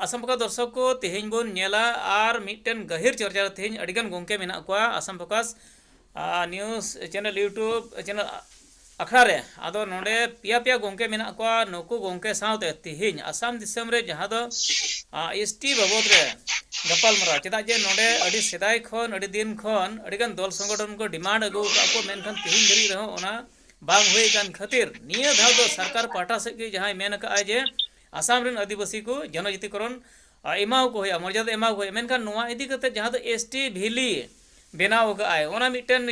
Assam focus दर्शक को तेहेन बन नेला और मिट्टन गहिर चर्चा तेहेन अडिगान गोंके मेना को Assam focus news channel YouTube channel अखड़ा रे आदो नोडे पिया पिया गोंके मेना को नुकु गोंके सावते तेहेन आसाम दिसम रे जहां दो एसटी बाबद रे गपाल मरा चेदा जे नोडे अडी सेदाय खन अडी दिन खन अडिगान दल संगठन को डिमांड अगु को मेनखान तेहेन धरी रहो ओना बांग हुई कान खातिर निया धाव दो सरकार पाटा से की जहां मेन का जे आसाम रेन आदिवासी को जनजातिकरण एमाव को होया मर्यादा एमाव को मेनखान नोआ इदी कते जहां दो एसटी भीली बनाव का आय ओना मिटन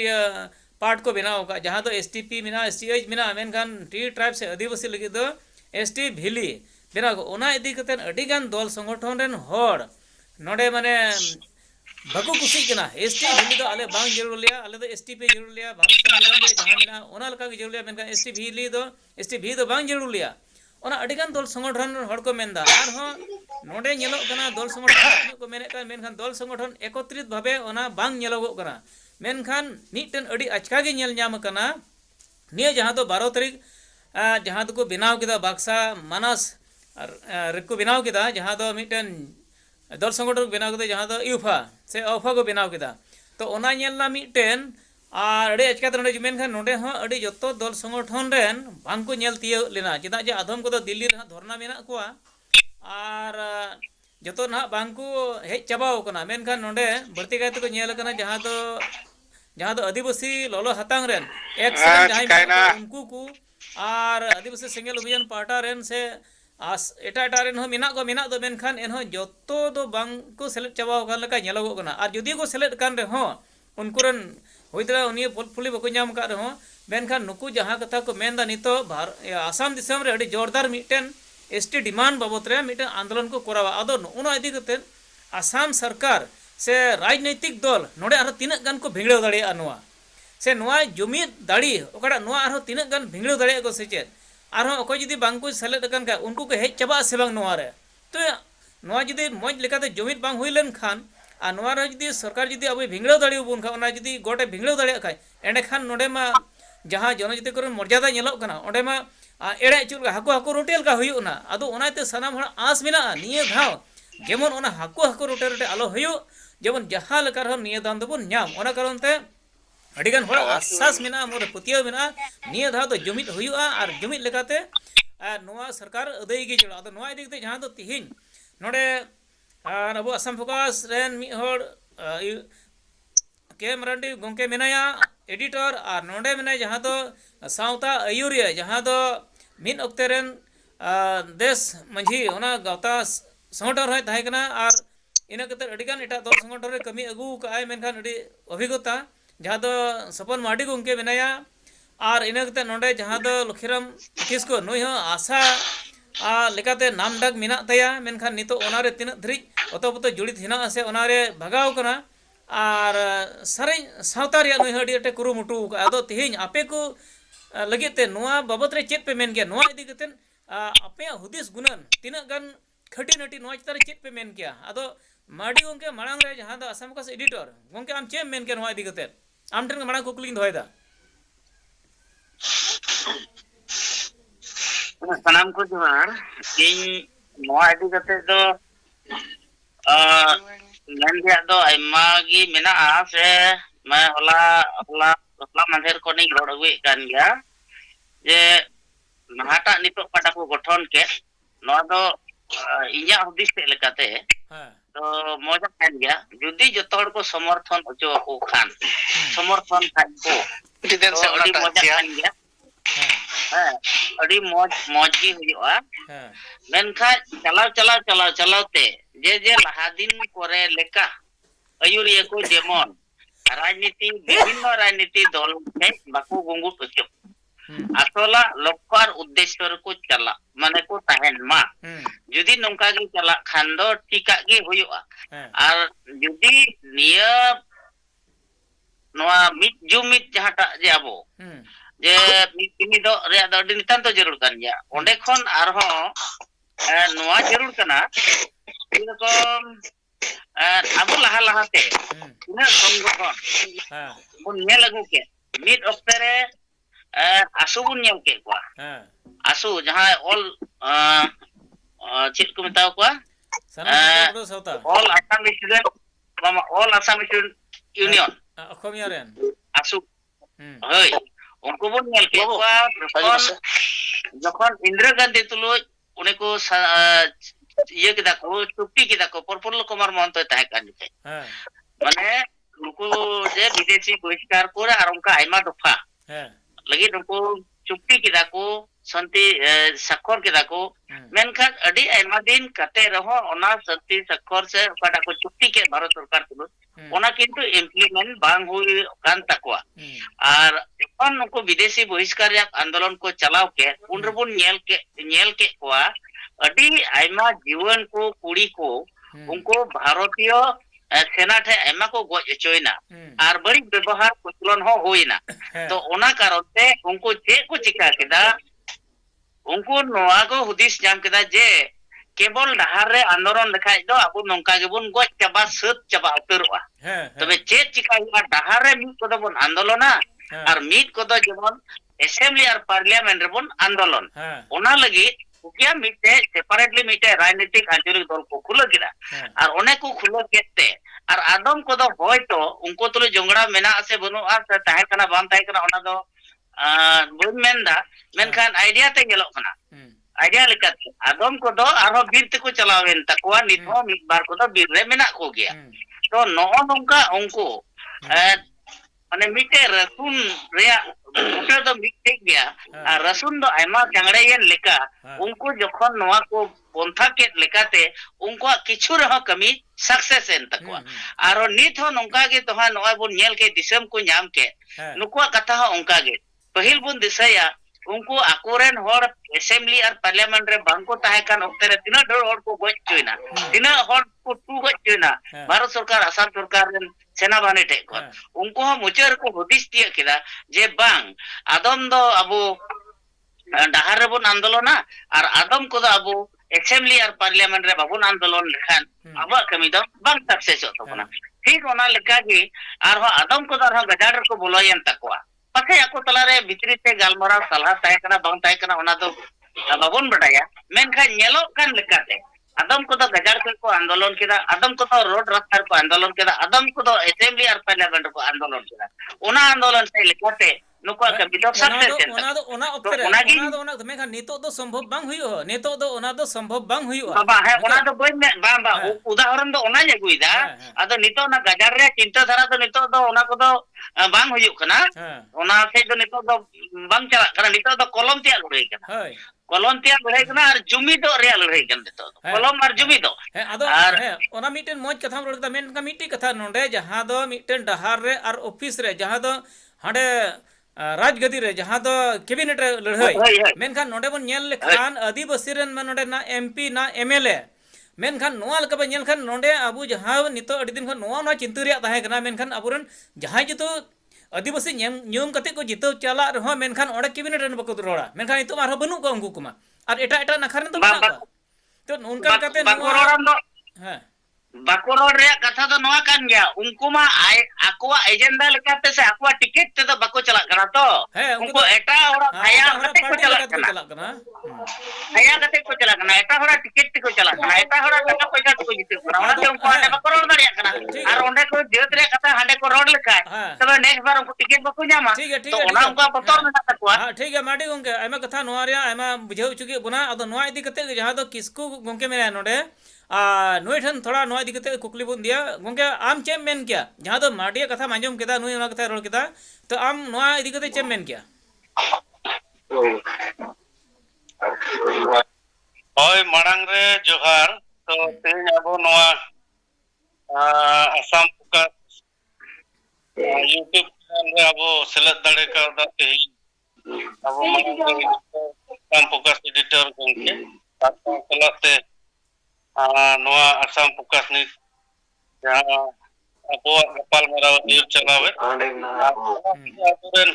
पार्ट को बनाव का जहां दो एसटीपी मिना एसटीएच मिना मेनखान टी ट्राइब से आदिवासी लगी दो एसटी भीली बनाव को ओना इदी कते अडी गान दल संगठन रेन होड़ नोडे माने बाको कुसी कना एसटी भीली दो आले बांग जरूर लिया आले दो एसटीपी जरूर लिया भारत संविधान रे जहां मिना ओना लका के जरूर लिया मेनखान एसटी भीली दो एसटी भी दो बांग जरूर लिया ओना अडिगान दल संगठन हड़ को मेनदा आर हो नोडे नेलो कना दल संगठन को मेने का मेनखान दल संगठन एकत्रित भावे ओना बांग नेलोगो कना मेनखान मिटन अडी अचका गे नेल ᱧᱟᱢ कना निया जहां दो 12 तारीख जहां को बनाव केदा बाक्सा मानस रेको बनाव केदा जहां दो मिटन दल संगठन बनाव केदा जहां दो यूफा से औफा को बनाव केदा तो ओना नेलना मिटन और अड़ी अचकाते नोडे मेनखान नोडे हो अड़ी जतो दल संगठन रेन बांको नेल तियो लेना चेदा जे आधम को दिल्ली रे धरना मेना कोआ और जतो ना बांको हेज चाबाव कना मेनखान नोडे बर्ती कायते को नेल कना जहां दो आदिवासी लोलो हतांग रेन एक से जहां उनको को और आदिवासी सिंगल अभियान पार्टा रेन से एटा एटा रेन हो मेना दो मेनखान एन हो जतो दो बांको सेलेक्ट चाबाव का लका नेलोगो कना और जदी को सेलेक्ट कान रे हो उनको रेन होइतरा उनी फुली बको नाम का रहो मेनखान नुकु जहां कथा को मेनदा नितो आसाम दिसम रे अडी जोरदार मिटन एसटी डिमांड बाबत रे मिटन आंदोलन को करावा आदो ओना इदी कते आसाम सरकार से राजनैतिक दल नोडे आरो तिना गान को भिंगड़ो दाड़िया नोआ से नोआ जुमिद दाड़ी ओकड़ा नोआ आरो तिना गान भिंगड़ो दाड़िया को सेचे आरो अको जदी बांको सेलेक्ट कान का उनको को हेज चाबा से बांग नोआ रे तो नोआ जदी मौज लेकाते जुमिद बांग हुई लेन खान आ नोआ रे जदी सरकार जदी अब भिंगड़ो दाड़ी बुन खा ओना जदी गोटे भिंगड़ो दाड़ी खाय एंडे खान नोडे मा जहां जनजाति करण मर्यादा नेलो कना ओंडे मा एड़े चुल हाको रोटेल का हुयु ना आदो ओनाते सनाम हर आस मिना निये धाव जेमन ओना हाको रोटे आलो हुयु जेमन जहां लका रह निये दान दबन न्याम ओना कारण ते अडिगान हर आसास मिना मोर पतियो मिना निये धाव तो जुमित हुयुआ और जुमित लेकाते नोआ सरकार अदय गे जड़ा आदो नोआ इदी कते जहां दो तिहिन नोडे अब आसाम फोकास रेन मी हर के मरांडी गोंके मेनाया एडिटर और नोडे मेनाय जहां दो सावता आयुरिया जहां दो मिन अक्ते रेन देश मंझी ओना गावता संगठन रहे थाहे कना और इना कते अडिगान एटा दल संगठन रे कमी अगु काय मेनखान अडी अभिज्ञता जहां दो सपन माडी गोंके मेनाया और इना कते नोडे जहां दो लखीराम किसको नुई हो आशा लेकाते नाम डाक मिना तया मेनखान नितो ओनारे तिना धरी अतोपतो जुड़ित हिना से ओनारे भगाव कना और सारे सावता रे नुई हडी अटे कुरुमुटु आदो तिहिन आपे को लगिते नोआ बाबत रे चेत पे मेन गया नोआ इदी कते आपे हुदिस गुणन तिना गान खटी नटी नोआ चितारे चेत पे मेन किया आदो माडी गोंके मांग रे जहां दो आसाम का एडिटर गोंके आम चेम मेन के नोआ इदी कते आम ठन मांग कुकलिंग दोयदा सनाम को जोहार इन नोआ इदी कते दो मेन गया दो आइमा गी मेना से मैं होला मंदिर को नहीं रोड हुई कान गया जे नहाटा नितो पाटा को गठन के नो दो इया हुदिस ते लेकाते तो मजा कान गया जुदी जतोड़ को समर्थन ओचो को खान समर्थन खान को दिदेन से अडी मजा कान गया अडी मौज की हुआ मेनखा चलाव ते जे लहा दिन करे लेका आयुरिया को जेमन राजनीति विभिन्न राजनीति दल में बाकू गुंगु पचो आसला लक्ष्य उद्देश्य को चला माने को तहन मा जुदी नोंका गे चला खान दो टिका गे हुयुआ और जुदी निया नोआ मिट जुमिट जहाटा जे आबो जे मिटिनी दो रे दो दिन नितान तो जरूर कान गया ओंडे खन आरहो नोआ जरूर कना इनकम अब लहाते इना संगठन बुन नेल अगु के मिट ऑक्टे रे आसु बुन नेल के को आसु जहां ऑल चेत को मेताव को All Assam Student All Assam Student Union ASU hoi unku bon nyel ke kwa jokon Indira Gandhi tuluj uneko iya kita ko chukti kita ko Purfulla Kumar Mohanto tahe kan dite mane nuku je bidesi bihishkar kore ar unka aima dofa lagi nuku chukti kita ko santi sakkor kita ko menkhan adi aima din kate raho ona santi sakkor se pada ko chukti ke Bharat Sarkar tulu ona kintu implement bang hui kan takwa ar jokon nuku bidesi bihishkar yak andolon ko chalao ke unrebun nyel ke kwa adi aima jiwan ko kuri ko unko bharatiyo सेना ठे एमा को गज चोइना are बड़ी व्यवहार कुचलन हो होइना तो ओना कारण से उनको जे को चिका केदा उनको नोआ को हुदिस जाम केदा जे केवल डहार रे आंदोलन लेखाय दो अबो नंका गेबुन गज चाबा सत चाबा उतरवा तबे जे चिका हुआ डहार रे मिट को बन आंदोलना आर मिट को दो जेमन असेंबली आर पार्लियामेंट रे बन आंदोलन ओना लगी उकिया मिटे सेपरेटली मिटे राजनीतिक आंचलिक दल को खुलो गिरा और ओने को खुलो केते और आदम को दो होयतो उनको तुले जोंगड़ा मेना से बनु आ ताहे कना बाम ताहे कना ओना दो बुन मेनदा मेनखान आइडिया ते गेलो कना आइडिया लेकाते आदम को दो आरो बीर ते को चलावेन तकवा निथो मिट बार को दो बीर रे मेना को गया तो नो नोंका उनको माने मिटे रसुन रेया उठे दो मिटे गया और रसुन दो आयमा चांगड़ेयन लेका उनको जखन नोआ को पंथा के लेकाते उनको किछु रह कमी सक्सेस एन तकवा आरो नित हो नोंका गे तोहा नोआ बुन नेल के दिसम को नाम के नुकुआ कथा हो उनका गे पहिल बुन दिसया उनको आकोरेन होर असेंबली और पार्लियामेंट रे बांको ताहे कान ओक्ते रे तिना ढोर होर को गज चोइना तिना होर को टू गज चोइना भारत सरकार असम सरकार रे सेना बाने टे को उनको हो मुचर को हुदिस तिया केदा जे बांग आदम दो अबो डहार रे बन आंदोलना और आदम को दो अबो असेंबली और पार्लियामेंट रे बाबुन आंदोलन लेखान अबा कमी दो बांग सक्सेस होतो कना ठीक ओना लेका गे आर हो आदम को दो गजाड़ को बोलयन तकवा पखे ako talare bitri te galmara salah tahe kana bang tahe kana ona do babon badaya menkha nyelok kan lekate adam ko do gajar ko आंदोलन kida adam ko do road rastar ko आंदोलन kida adam ko do assembly ar parliament ko आंदोलन kida ona आंदोलन से lekate नुको का बिदो success ona optere ona do menkha nito do संभव bang huyo nito do ona do संभव bang huyo baba he ona do boy ba udaharan do ona jaguida ado nito na gajar re cinta dhara do nito do ona ko do bang huyo kana ona se do nito do bang chala kana nito do kolom tia lurei kana kolom tia lurei kana ar jumi do real lurei kana nito kolom ar jumi do ado ona miten moj katha rod da men ka miti katha nonde jaha do miten dahar re ar office re jaha do hande राजगदी रे जहां दो cabinet लड़ाई मेनखान नोडे बन nail लेखान आदिवासी run मन नोडे ना MP ना MLA मेनखान नोआ लका बन नेल खान नोडे अबु जहां नितो अडी दिन खान नोआ ना चिंता रिया ताहे कना मेनखान अबुरन जहां जतो आदिवासी नियम कते को जितो चला रहो मेनखान ओडे कैबिनेट रन बको रोड़ा मेनखान नितो मारो बनु को उनको कुमा और एटा एटा नखरन तो बना तो उनका कते नोआ हां बाकोरो रे कथा तो नोआ कान गया उनको मा आकोवा एजेंडा लेकाते से आकोवा टिकट ते तो बाको चला कना तो उनको एटा ओरा आया कते को चला कना आया कते को चला कना एटा होरा टिकट को चला कना एटा होरा टका पैसा को जिते कना ओना ते उनको आटे बाको रोड दरिया कना और ओंडे को देत रे कथा हांडे को रोड लेका तबे नेक्स्ट बार उनको टिकट बाको जामा तो ओना उनको पतर में तकवा हां ठीक है माडी गोंके आइमा कथा नोआ रे आइमा बुझाउ चुकी बुना अदो नोआ इदी कते जहां दो किसको गोंके मेरा नोडे नुई ठन थोड़ा नोआ इदी कते कुकली बुन दिया गोंके आम चेम मेन किया जहां दो माडिया कथा मांजम केदा नुई ओना कथा रोड केदा तो आम नोआ इदी कते चेम मेन किया ओय मांग रे जोहार तो तेज अब नोआ आसाम का यूट्यूब चैनल रे अब सेलेक्ट दाड़े का दा तेज अब आसाम फोकस एडिटर गोंके आसाम चलाते नोआ आसाम फोकस नि जहां अब गपाल मराव न्यूज चलावे आबुरेन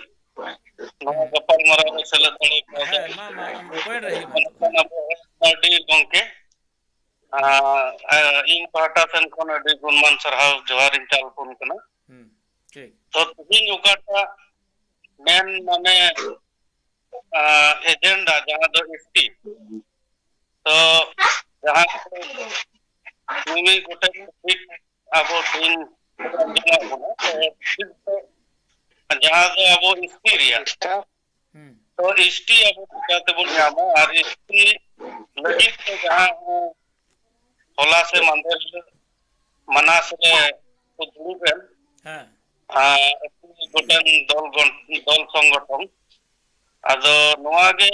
नोआ गपाल मराव सेलेक्ट दाड़े का पॉइंट रही ᱟᱹᱰᱤ ᱜᱚᱝᱠᱮ ᱤᱧ ᱯᱟᱦᱴᱟ ᱥᱮᱱ ᱠᱷᱚᱱ ᱟᱹᱰᱤ ᱜᱩᱱᱢᱟᱱ ᱥᱟᱨᱦᱟᱣ ᱡᱚᱦᱟᱨᱤᱧ ᱪᱟᱞᱯᱚᱱ ᱠᱟᱱᱟ ᱴᱷᱤᱠ ᱛᱚ ᱛᱤᱦᱤᱧ ᱚᱠᱟᱴᱟᱜ ᱢᱮᱱ ᱢᱟᱱᱮ एजेंडा जहां दो एसटी तो जहां ᱢᱤᱢᱤᱫ ᱜᱚᱴᱮᱡ ᱴᱚᱯᱤᱠ ᱟᱵᱚ ᱛᱮᱦᱮᱧ ᱡᱚᱢᱟᱜ ᱵᱚᱱᱟ ᱡᱟᱦᱟᱸ ᱫᱚ ᱟᱵᱚ ᱤᱥᱴᱤ ᱨᱮᱭᱟᱜ तो इष्टि अब कहते बोल जामा और इष्टि लगी तो जहाँ होला से मंदिर मनास रे उद्योग है गोटन दल संगठन आदो नोआगे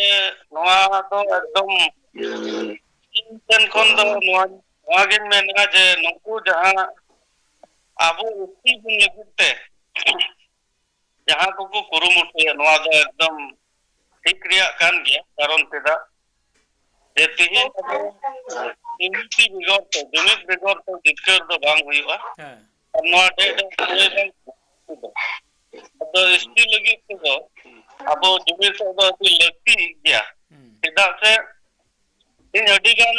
नोआ तो एकदम इन कोन दो नोआगे में ना जे नुकु जहाँ आबो इष्टि बुन लगते जहाँ को कुरुमुटु नोआ दो एकदम ठीक रिया कान गया कारण तेदा जे तिहिन इमिति बिगड़ तो जुमित बिगड़ तो जिक्र दो बांग हुआ और नोआ डे तो इष्टि लगी तो अब जुमित तो अति लगती गया तेदा से इन अडिगान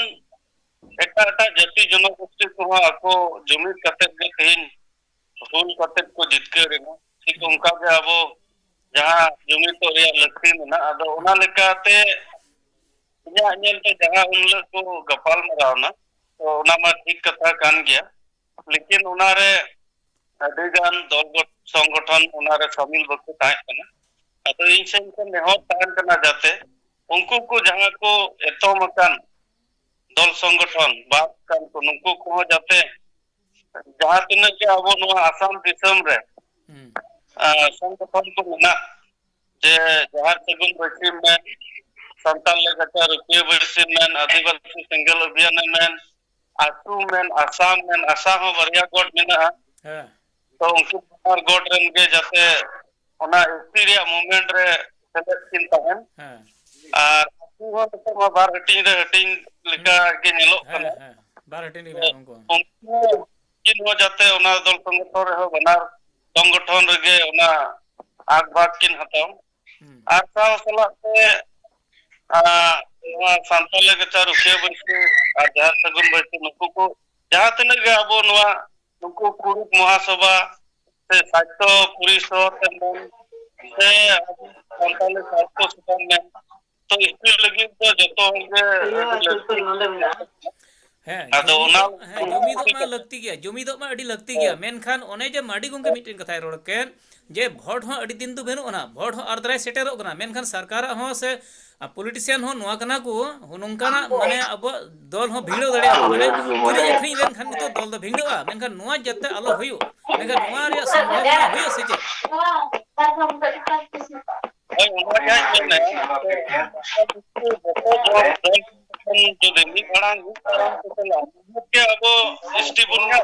एटा जाति जनगोष्ठी को आको जुमित कते के तिहिन हुल कते को जिक्र रेना ठीक उनका के अब जहाँ जुमित लक्ष्मी में अदो उना लेकाते इन्या नेलते जहाँ उनले को गपाल मरावना तो उना मा ठीक कथा कान गया लेकिन उनारे अडिगान दल संगठन उनारे शामिल बको ताहे कना अदो इन से नेहर ताहन कना जाते उनको को जहाँ को एतो मकान दल संगठन बात कान को नुको को जाते जहाँ तिना के अब नुआ आसाम दिसम रे संगठन को मना जे जहार सगुन बसिम में संताल लेगचा रुपये बसिम में आदिवासी सिंगल अभियान में आसू में आसाम हो बरिया गोट मेना तो उनको बार गोट रन के जाते ओना एक्सपीरिया मूवमेंट रे सेलेक्ट किन ताहन और आसू हो तो बार हटिंग लेका के नेलो कना बार हटिंग उनको किन हो जाते ओना दल संगठन रे हो बनार संगठन रे ओना आग भाग किन हताओ आर साव सलाते संताल के चार रुपये बसे और जहाँ सगुन बसे नुकु को जहाँ तक गे अब नुकु कुरुप महासभा से साहित्य परिषद से संताल साहित्य सदन में तो इसके लगी तो जतो जुमिदों में लगती गया मेनखान ओने जे माडी गोंगे मिटिन कथाय रोड के जे भोट हो अड़ी दिन दो बेनो ओना भोट हो अर्धराय सेटेरो कना मेनखान सरकार हो से पॉलिटिशियन हो नोआ कना को नोंकाना माने अब दल हो भिड़ो दड़े माने तिरे एखनी लेनखान तो दल दो भिड़ोआ मेनखान नोआ जते आलो होयो मेनखान नोआ रे संभावना होयो से जे जो दिल्ली खड़ांग के अब इष्टि बुनिया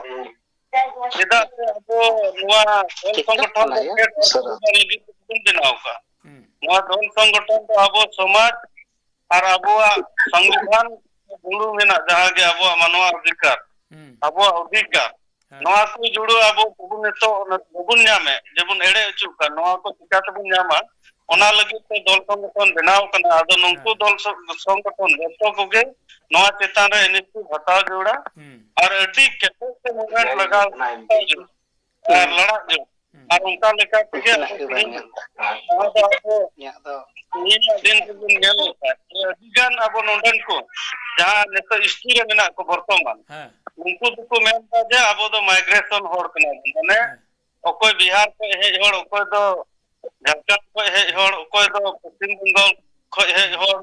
जेदा से अब नोआ दल संगठन लगी बनाव का नोआ दल संगठन तो अब समाज और अब संविधान जुड़ू मेना जहां के अब मानव अधिकार अब अधिकार नोआ को जुड़ू अब बुन तो बुन न्यामे जेबुन एड़े अचु का नोआ को चिका तबुन न्यामा ओना लगी तो दल संगठन बनाव कना आदो नुंकु दल संगठन जतो कोगे नोआ चेतान रे इनिटि हताव जोड़ा और अडी केते से मूवमेंट लगा और लड़ा जो और उनका लेका के दिन नेल अडिगान अब नोंडन को जहां नेतो इष्टि रे मेना को वर्तमान उनको को मेनता जे अब दो माइग्रेशन होड़ कना माने ओकोय बिहार को हेज होड़ ओकोय दो झारखंड को हेज होड़ ओकोय दो पश्चिम बंगाल को हेज होड़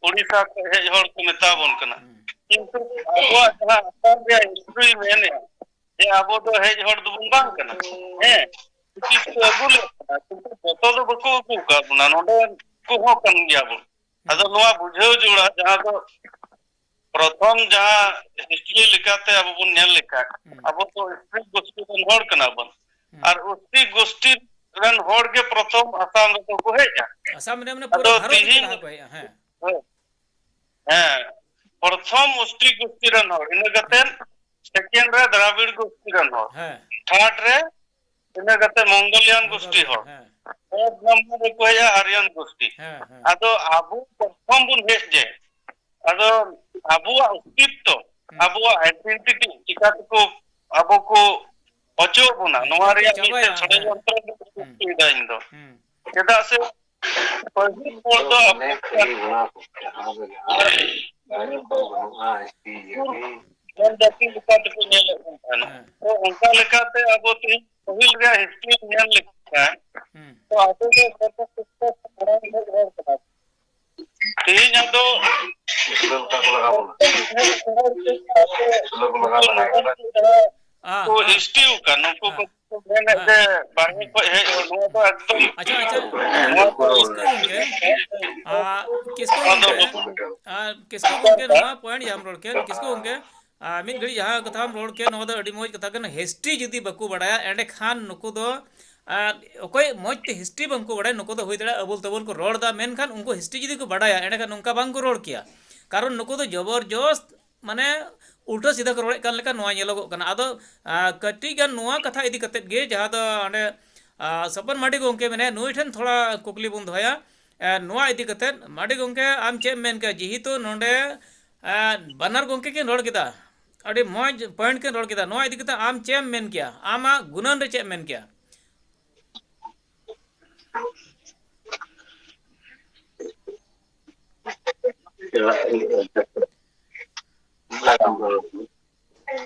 ओडिशा को हेज होड़ को मेता बोन कना किंतु अब जहां असम रे हिस्ट्री मेने जे अब दो हेज होड़ दो बांग कना किस को अगुले किंतु जतो दो बको को का बना नोडे को हो कन गया बो अदो नोआ बुझेउ जुड़ा जहां तो प्रथम जहां हिस्ट्री लिखाते अब बुन नेल लिखा अब तो हिस्ट्री गोष्ठी बन होड़ कना बन और उसी गोष्ठी रन होड़ के प्रथम असम रे को हेजा असम रे माने पूरा भारत के कहा को है प्रथम उष्टी गोष्ठी रन होड़ इन गते सेकंड रे द्राविड़ गोष्ठी रन होड़ थर्ड रे इन गते मंगोलियन गोष्ठी होड़ फोर्थ नंबर रे को हेजा आर्यन गोष्ठी आदो आबु प्रथम बुन हेज जे आदो आबुआ अस्तित्व आबुआ आइडेंटिटी चिका को आबो को अचो बुना नोआ रे छड़े यंत्र सुविधा इंदो केदा से पहिल मोड़ दो अब ᱧᱮᱞ ᱡᱟᱹᱛᱤ ᱞᱮᱠᱟ ᱛᱮᱠᱚ ᱧᱮᱞᱮᱫ ᱠᱟᱱ ᱛᱟᱦᱮᱱᱟ ᱛᱚ ᱚᱱᱠᱟ ᱞᱮᱠᱟᱛᱮ ᱟᱵᱚ ᱛᱮᱦᱮᱧ ᱯᱟᱹᱦᱤᱞ ᱨᱮᱭᱟᱜ ᱦᱤᱥᱴᱨᱤ ᱧᱮᱞ ᱞᱮᱠᱷᱟᱱ ᱛᱚ ᱟᱵᱚ ᱫᱚ ᱢᱟᱲᱟᱝ ᱦᱮᱡ ᱦᱚᱲ ᱠᱟᱱᱟ ᱛᱮᱦᱮᱧ ᱟᱫᱚ को हिस्ट्री का नुको को मैंने से बारहवीं को है नो तो एकदम अच्छा अच्छा किसको गंगे किसको गंगे नवा पॉइंट जाम रोड के किसको गंगे मिद घड़ी जहाँ कथा रोड के नवा अड़ी मोज कथा कन हिस्ट्री जुदी बकु बड़ाया एंडे खान नुको दो ओकोय मोज ते हिस्ट्री बंको बड़ाय नुको दो हुई दड़ा अबुल तबुल को रोड दा मेन खान उनको हिस्ट्री जुदी को बड़ाया एंडे खान उनका बांग को रोड किया कारण नुको दो जबरदस्त माने उल्टा सीधा को रोड़े लेका नोआ नेलोगो कना आदो कटी गान नोआ कथा इदी कते गे जहाँ दो अंडे सपन माडी गोंके मेने नुई ठन थोड़ा कुकली बुन दोया नोआ इदी कते माडी गोंके आम चे मेन के जेहितो नोंडे बनार गोंके के रोड़ किदा अड़ी मौज पॉइंट के रोड़ किदा नोआ इदी कते आम चे मेन किया आमा गुणन रे चे मेन किया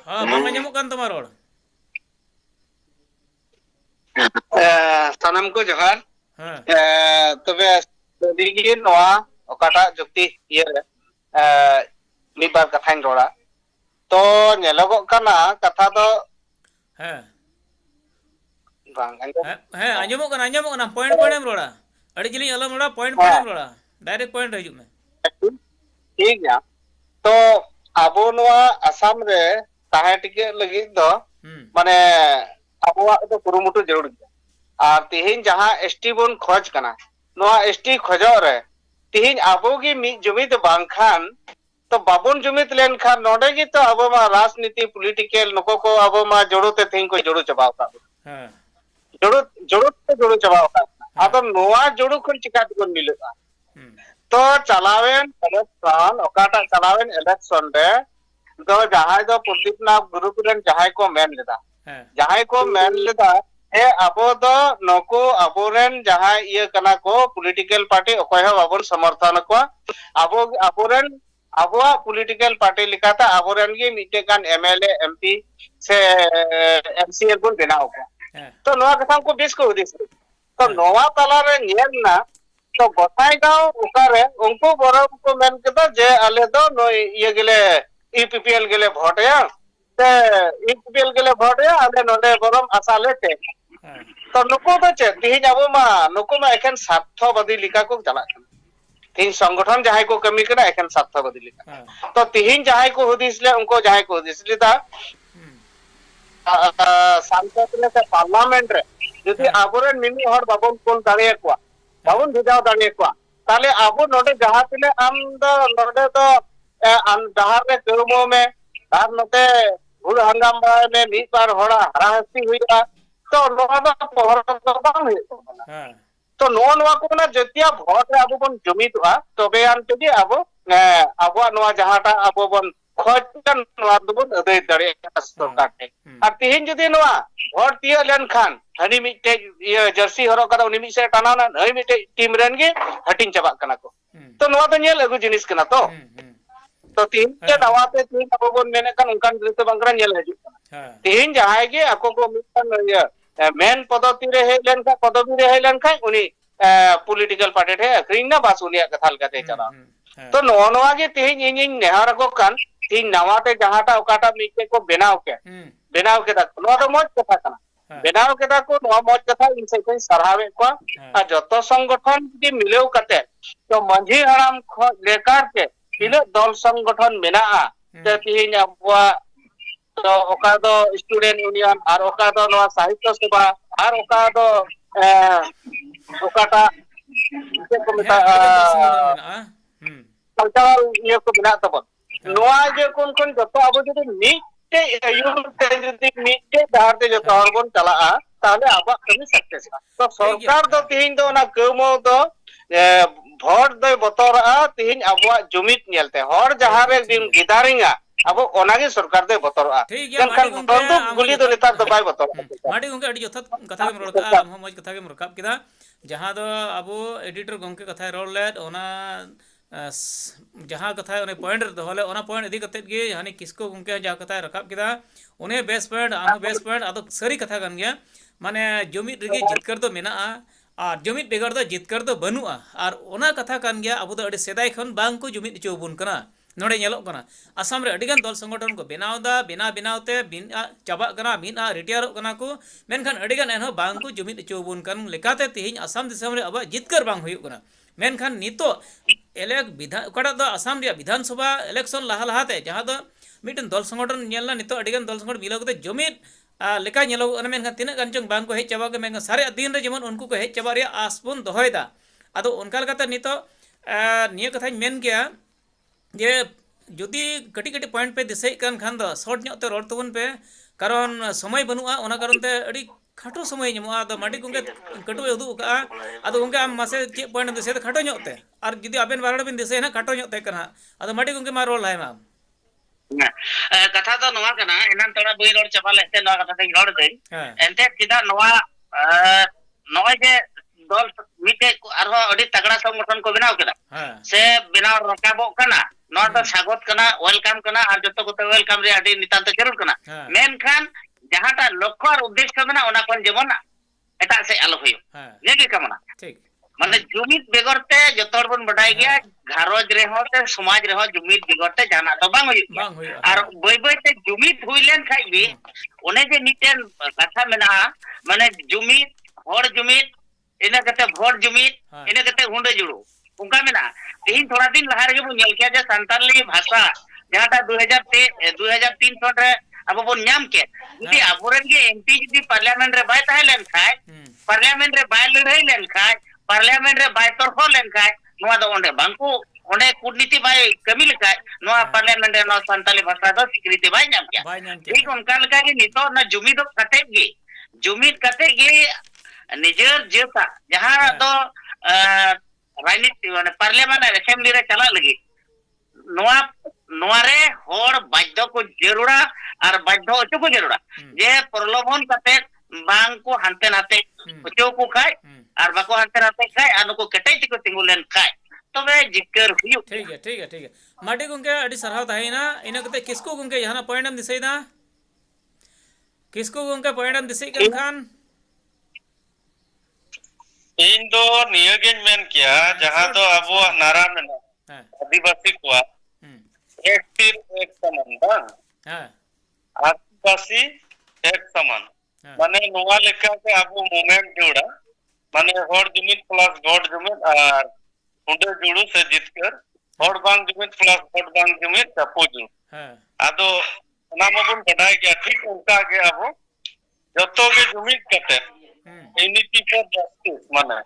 हाँ बांग आंजमोग कान तमा रोड़ सानम को जोहार तबे दिगी नोआ ओकाटा जुक्ति ये मिबार कथाइन रोड़ा तो नेलोगो काना कथा दो बांग आंजमोग काना पॉइंट पॉइंट एम रोड़ा अड़ी जिली अलम रोड़ा पॉइंट एम रोड़ा डायरेक्ट पॉइंट हिजुग में ठीक गया तो आबो नोआ आसाम रे ताहे टिके लगी दो माने आबोआ तो कुरुमुटु जरूर गया और तिहिन जहां एसटी बोन खोज कना नोआ एसटी खोजो रे तिहिन आबो की मी जुमित बांखान तो बाबुन जुमित लेन खान नोडे की तो आबो मा राजनीति पॉलिटिकल नको को आबो मा जोड़ो ते थिंग को जोड़ो चबाव का जोड़ो चबाव का आदो नोआ जोड़ो खन चिका को मिलेगा तो चलावेन इलेक्शन ओकाटा चलावेन इलेक्शन रे तो जहां दो प्रदीप नाथ गुरुकुलन जहां को मेन लेदा हे अबो दो नको अबोरेन जहां ये कना को पॉलिटिकल पार्टी ओकोय हो बाबन समर्थन को अबोरेन अबोआ पॉलिटिकल पार्टी लिखाता अबोरेन की मीटे कान एमएलए एमपी से एमसीएल को बनाओ को तो नोआ कथा को बेस को उदिस तो नोआ तला रे नेल ना तो गोसाई गांव उकारे उनको बरम को मेन केदा जे आले दो नो ये गेले ईपीपीएल गेले भोट या ते ईपीपीएल गेले भोट या आले नोडे बरम आशा लेते तो नुको तो चे तिहिन आबो मा नुको मा एखन स्वार्थवादी लिका को चला तिहिन संगठन जहां को कमी करा एखन स्वार्थवादी लिका तो तिहिन जहां को हुदिस ले उनको जहां को हुदिस लेदा सांसद ने से पार्लियामेंट रे यदि आबोरेन मिमी हर बाबन कोन दाड़े को बाबन भेजाव दाड़े को ताले आबो नोडे जहां तिले आम दो नोडे तो डहार रे कर्मो में और नते भूल हंगाम में मी बार होड़ा हराहस्ती हुईगा तो नोआ दो पहर तो बांग हुई तो नोआ को ना जतिया भोट रे आबो बन जुमितवा तबे आन तेगे आबो आबो नोआ जहाटा आबो बन खोजन नोआ दबन अदय दाड़े सरकार टे और तिहिन जदि नोआ भोट तिया लेन खान हनी मिटे ये जर्सी हरो कदा उनी मिसे टानाना हई मिटे टीम रेन गे हटिंग चबा कना को तो नोआ तो नेल अगु जिनिस कना तो तीन के नवाते तीन अब बोन मेने कन उनकान दृश्य बंकरा नेल हजू तीन जहां के अको को मिटन ये मेन पदवी रे हे लेन का पदवी रे हे लेन का उनी पॉलिटिकल पार्टी थे अक्रिंग ना बास उनी कथाल कते चला तो नोनवा के तीन इंजिन नेहार को कन तीन नवाते जहांटा ओकाटा मिटे को बनाव के दा नो तो मोज कथा कना बनाव के दा को नो मोज कथा इन से सरावे को आ जतो संगठन की मिलेव कते तो मंझी हराम लेकर के तिले दल संगठन मेना ते तिहिन अबवा तो ओका दो स्टूडेंट यूनियन और ओका दो नवा साहित्य सभा और ओका दो ओकाटा को मेता कल्चरल ये को बिना तबन नवा जे कोन जतो अब जदि मिटे यूर ते जदि मिटे दारते जतो हरबन चला ताले आबा कमी सक्सेस तो सरकार दो तिहिन दो ना कमो दो भोट दो बतौरा तिहिन अबवा जुमित नेलते हर जहां रे दिन गिदारिंगा अब ओनागे सरकार दे बतौरा ठीक है kan बतौर दो गुली दो नेता दो बाय बतौरा माडी गोंके अडी जथत कथा के रोड़का हम मज कथा के रकाब किदा जहां दो अबो एडिटर गोंके कथा रोड़ लेद ओना जहाँ कथा उन्हें पॉइंट दोहले ओना पॉइंट इदी कतेत गे हानि किसको गंके जहाँ कथा रकाब किदा उन्हें बेस पॉइंट आम बेस पॉइंट आदो सरी कथा कन गया माने जुमिद रगे जितकर दो मेना और जुमिद बेगर दो जितकर दो बनुआ और ओना कथा कन गया अब तो अड़ी सेदाय खन बांग को जुमिद चौबुन कना नोड़े ñeloग कना आसाम रे अडिगान दल संगठन को बेनावदा बेनावते चाबा कना मिना रिटायरोग कना को मेनखान अडिगान एनहो बांग को जुमिद चौबुन कन लेकाते तिहिं आसाम दिसम रे अब जितकर बांग हुयुग कना मेनखान नितो एलेक विधान कड़ा दो आसाम रे विधानसभा इलेक्शन लहा लहाते जहां दो मिटन दल संगठन ñelना नितो अडिगान दल संगठन मिलाव कते जुमिद लेका ñeloग कना मेनखान तिना गान चंग बांग को हेज चाबा के मेनखान सारे दिन रे जेमन उनको को हेज चाबा रे आसबन दोहयदा आदो उनका लगाते नितो निया कथाñ मेन गया जे जुदी कटी कटी पॉइंट पे दिसई कान खान दो शॉर्ट ᱧᱚᱜ ते रोड तबन पे कारण समय बनुआ ओना कारण ते अड़ी खाटो समय ñमोआ आदो माटी गुंगे कटु उदु का आदो गुंगे आम मासे चे पॉइंट दिसई खाटो ᱧᱚᱜ ते और जुदी आबेन बारड़ बिन दिसई ना खाटो ᱧᱚᱜ ते कना आदो माटी गुंगे मा रोल लाय मा कथा तो नवा कना एनान तोड़ा बुई रोड चपा लेते नवा कथा ते रोड दे एंते किदा नवा नवा जे दल मिटे आरो अडी तगड़ा संगठन को बनाव केदा से बनाव रकाबो कना नवा तो स्वागत कना वेलकम कना और जतो को वेलकम रे अडी नितांत जरूर कना मेनखान जहाटा लक्ष्य और उद्देश्य मेना ओना कोन जेमन एटा से आलो होयो नेगे कमना ठीक माने जुमिद बेगरते जतो हर बन बडाई गया घारोज रे होते समाज रे हो जुमिद बेगरते जाना तो बांग होयो और बय बय ते जुमिद हुइलेन खाइ बे ओने जे मिटेन कथा मेना माने जुमिद होड़ जुमिद इना कते भोट जुमिद इना कते हुंडे जुड़ो उनका मेना तीन थोड़ा दिन लहा रे बो नेल के जे संताली भाषा जहाटा 2003 सन रे अब बो नाम के यदि अबोरन के एमपी जदि पार्लियामेंट रे बाय ताहेलेन खाय पार्लियामेंट रे बाय लड़ाई लेन खाय पार्लियामेंट रे बाय तरफो लेन खाय नोआ दो ओंडे बांको ओंडे कूटनीति बाय कमी लेखाय नोआ पार्लियामेंट रे नोआ संताली भाषा दो स्वीकृति बाय नाम के ठीक उनका लगा के नितो ना जुमिद कते गे जुमिद कते गे निजर जेता जहां दो राजनीति माने पार्लियामेंट असेंबली रे चला लगी नोआ नोआ रे होड़ बाध्य को जरूरा और बाध्य अचो को जरूरा जे प्रलोभन कते बांग को हानते नाते अचो को खाय और बाको हानते नाते खाय आनो को केटै को तिंगुलेन खाय तबे जिक्कर हुयु ठीक है माटी गुंके अडी सरहाव ताहिना इना कते किसको गुंके यहाना पॉइंट हम दिसैदा किसको गुंके पॉइंट हम दिसै खान इन दो नियगेन मेन किया जहां तो अबो नारा मेना आदिवासी को एक तीर एक समान बा आदिवासी एक समान माने नोवा लेखा के अबो मूवमेंट जोड़ा माने होड़ जुमिद प्लस वोट जुमिद और हुंडे जुड़ू से जीतकर होड़ बांग जुमिद प्लस वोट बांग जुमिद चपो जुड़ आदो ना मबुन बढ़ाई गया ठीक उनका आगे अबो जतो के जुमिद कते यूनिटी फॉर जस्टिस माने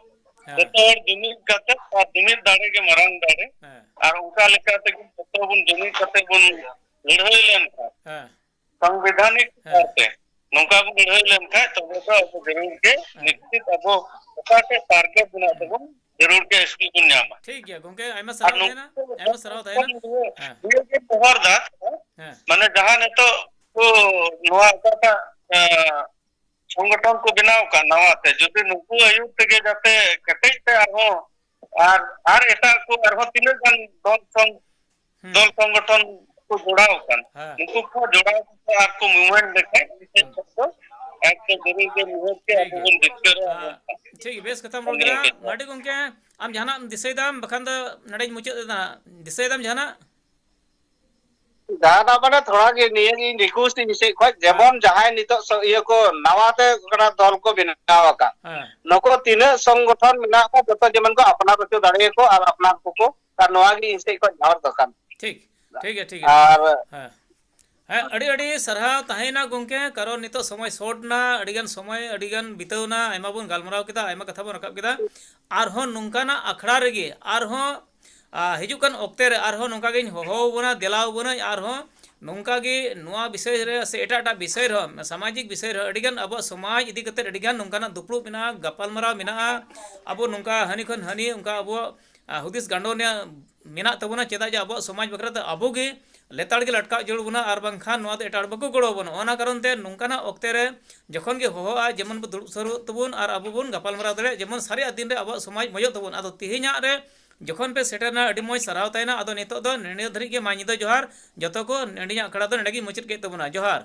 जतो जुमिद कते और जुमिद दाड़े के मरंग दाड़े और उनका लेखा ते जतो बुन जुमिद कते बुन लड़ाई लेन था संवैधानिक करते नौका बुन लड़ाई लेन था तो वो जरूर के निश्चित अब ओका के टारगेट बना ते बुन जरूर के इसकी बुन नामा ठीक है गोंके आइमा सराव देना ये के पहर दा माने जहां ने तो नोआ का संगठन को बनाव का नवाते जुदी नुकु आयु तेगे जाते कटेते और एटा को आरो तिने गन दल संगठन को जोड़ाव कान नुकु को जोड़ाव को आपको मूवमेंट देखे तो एक तो जरूर के मूवमेंट के आपन दिक्कत ठीक बेस खत्म हो गया माटी गोंके आम जहाना दिसैदाम बखान द नडै मुचाद देना दिसैदाम जहाना जहाना माने थोड़ा के निये की रिक्वेस्ट दिसे खो जेमन जहाय नितो इयो को नवाते करा दल को बनावा का नको तीने संगठन मिना को जतो जेमन को अपना रचो दाड़े को और अपना को और नवा की इसे को झार दकान ठीक है और अड़ी अड़ी सरहाव ताहेना गोंके कारण नितो समय शॉर्टना अड़ीगान समय अड़ीगान बितावना आयमा बन गालमराव केदा आयमा कथा बन रकाब केदा आरहो नुंकाना अखड़ा रेगे आरहो हिजुकान ऑक्टे रे आरहो नोंका गे होहो बना देलाव बना आरहो नोंका गे नुआ विषय रे से एटा विषय रे सामाजिक विषय रे अड़ीगान अब समाज इदी कते अड़ीगान नोंकाना दुपड़ू बिना गपालमराव बिना अब नोंका हनी खन हनी उनका अब हुदिस गांडोने मेना तबना चेदा जे अब समाज बखराते अब गे लेताड़ के लटका जरूर बना और बांखान नोआ एटा बको गड़ो बना ओना कारण ते नोंकाना ऑक्टे रे जखन गे होहोआ जेमन दुड़ुब सरू तबुन और अब बन गपालमराव दरे जेमन सारे दिन रे अब समाज मजो तबुन आदो तिहिना रे जखन पे सेटरना अडी मोज सराव तायना आदो नितो दो नेने धरी के मा निदा जोहार जतो को नेडिया अखड़ा दो नेडे मुचाद के तबना जोहार।